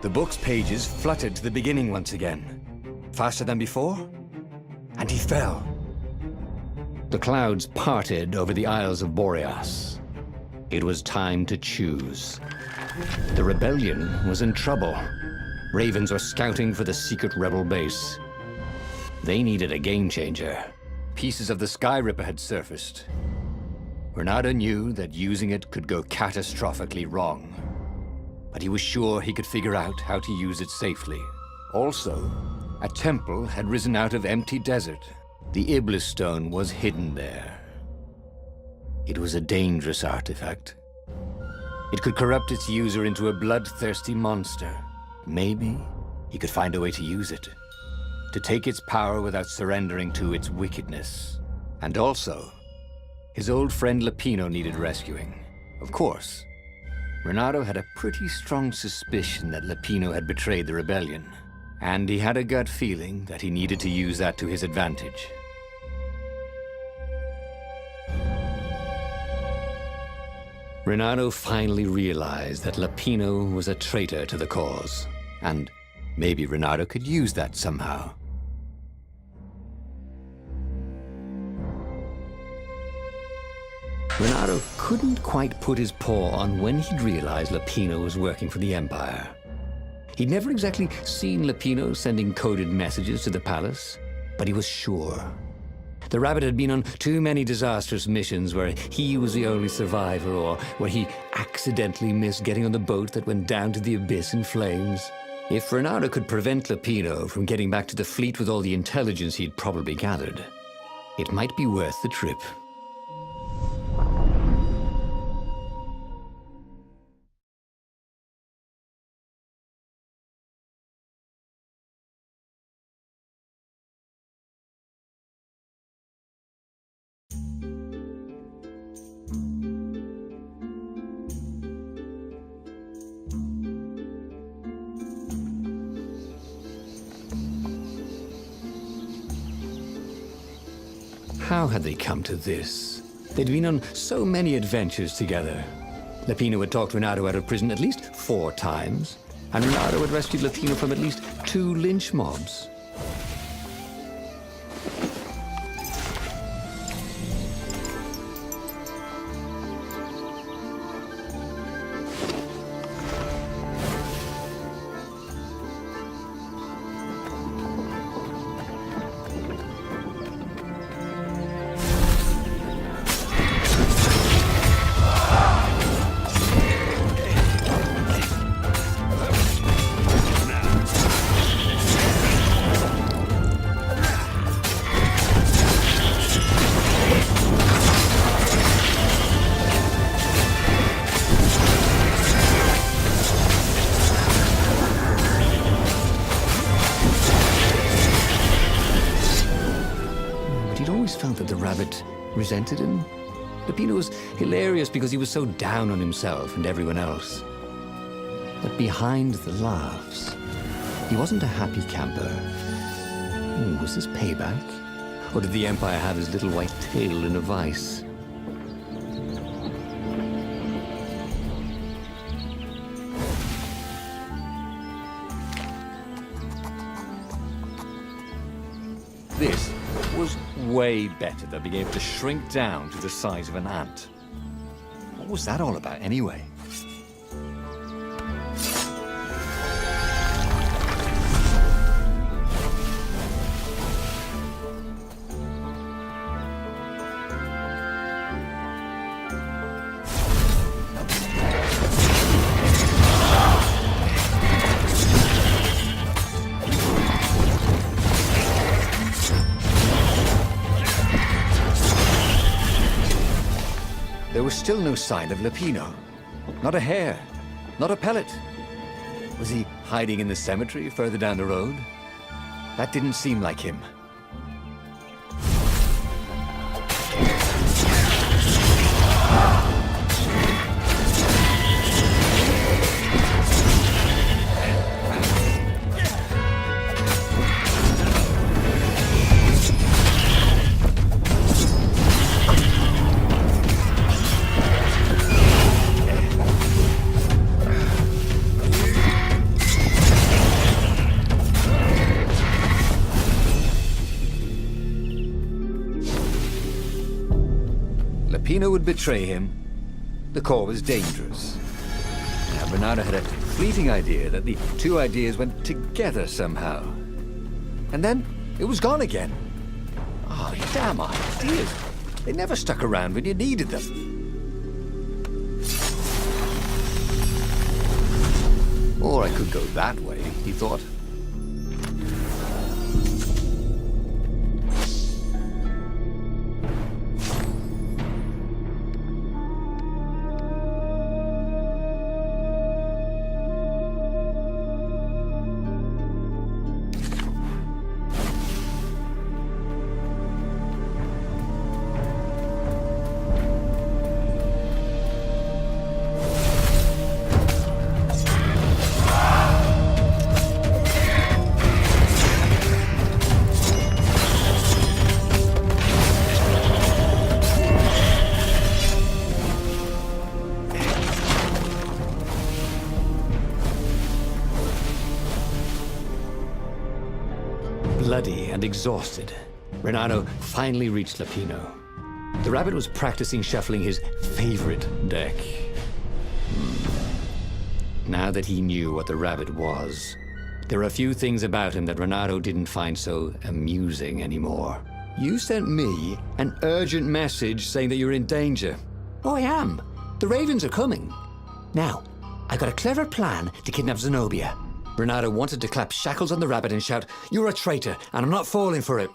The book's pages fluttered to the beginning once again. Faster than before, and he fell. The clouds parted over the Isles of Boreas. It was time to choose. The rebellion was in trouble. Ravens were scouting for the secret rebel base. They needed a game changer. Pieces of the Sky Ripper had surfaced. Renato knew that using it could go catastrophically wrong, but he was sure he could figure out how to use it safely. Also, a temple had risen out of empty desert. The Iblis stone was hidden there. It was a dangerous artifact. It could corrupt its user into a bloodthirsty monster. Maybe he could find a way to use it, to take its power without surrendering to its wickedness. And also, his old friend Lapino needed rescuing. Of course, Renato had a pretty strong suspicion that Lapino had betrayed the rebellion, and he had a gut feeling that he needed to use that to his advantage. Renato finally realized that Lapino was a traitor to the cause, and maybe Renato could use that somehow. Renato couldn't quite put his paw on when he'd realized Lapino was working for the Empire. He'd never exactly seen Lapino sending coded messages to the palace, but he was sure. The rabbit had been on too many disastrous missions where he was the only survivor, or where he accidentally missed getting on the boat that went down to the abyss in flames. If Renato could prevent Lapino from getting back to the fleet with all the intelligence he'd probably gathered, it might be worth the trip. How had they come to this? They'd been on so many adventures together. Lapino had talked Renato out of prison at least 4 times, and Renato had rescued Lapino from at least 2 lynch mobs. Felt that the rabbit resented him. Lapino was hilarious because he was so down on himself and everyone else. But behind the laughs, he wasn't a happy camper. Was this payback? Or did the Empire have his little white tail in a vice? This was way better than being able to shrink down to the size of an ant. What was that all about anyway? There was still no sign of Lapino. Not a hair, not a pellet. Was he hiding in the cemetery further down the road? That didn't seem like him. Lapino would betray him. The core was dangerous. And Renato had a fleeting idea that the two ideas went together somehow. And then it was gone again. Oh, damn ideas. They never stuck around when you needed them. Or I could go that way, he thought. Bloody and exhausted, Renato finally reached Lapino. The rabbit was practicing shuffling his favorite deck. Now that he knew what the rabbit was, there were a few things about him that Renato didn't find so amusing anymore. You sent me an urgent message saying that you're in danger. Oh, I am. The ravens are coming. Now, I got a clever plan to kidnap Zenobia. Renato wanted to clap shackles on the rabbit and shout, "You're a traitor, and I'm not falling for it."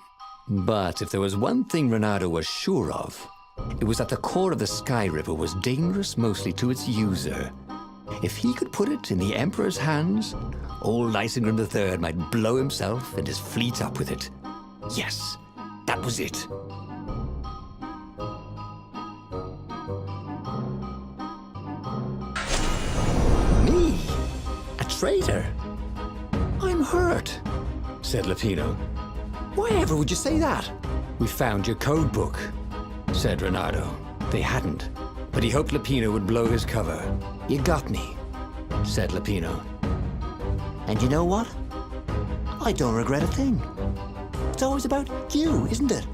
But if there was one thing Renato was sure of, it was that the core of the Sky River was dangerous mostly to its user. If he could put it in the Emperor's hands, old Isengrim III might blow himself and his fleet up with it. Yes, that was it. Me? A traitor? I'm hurt, said Lapino. Why ever would you say that? We found your code book, said Renato. They hadn't, but he hoped Lapino would blow his cover. You got me, said Lapino. And you know what? I don't regret a thing. It's always about you, isn't it?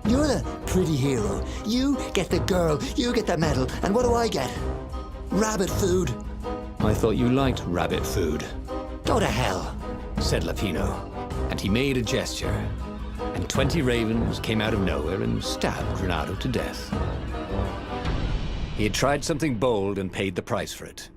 You're the pretty hero. You get the girl, you get the medal, and what do I get? Rabbit food. I thought you liked rabbit food. Go to hell, said Lapino, and he made a gesture, and 20 ravens came out of nowhere and stabbed Renato to death. He had tried something bold and paid the price for it.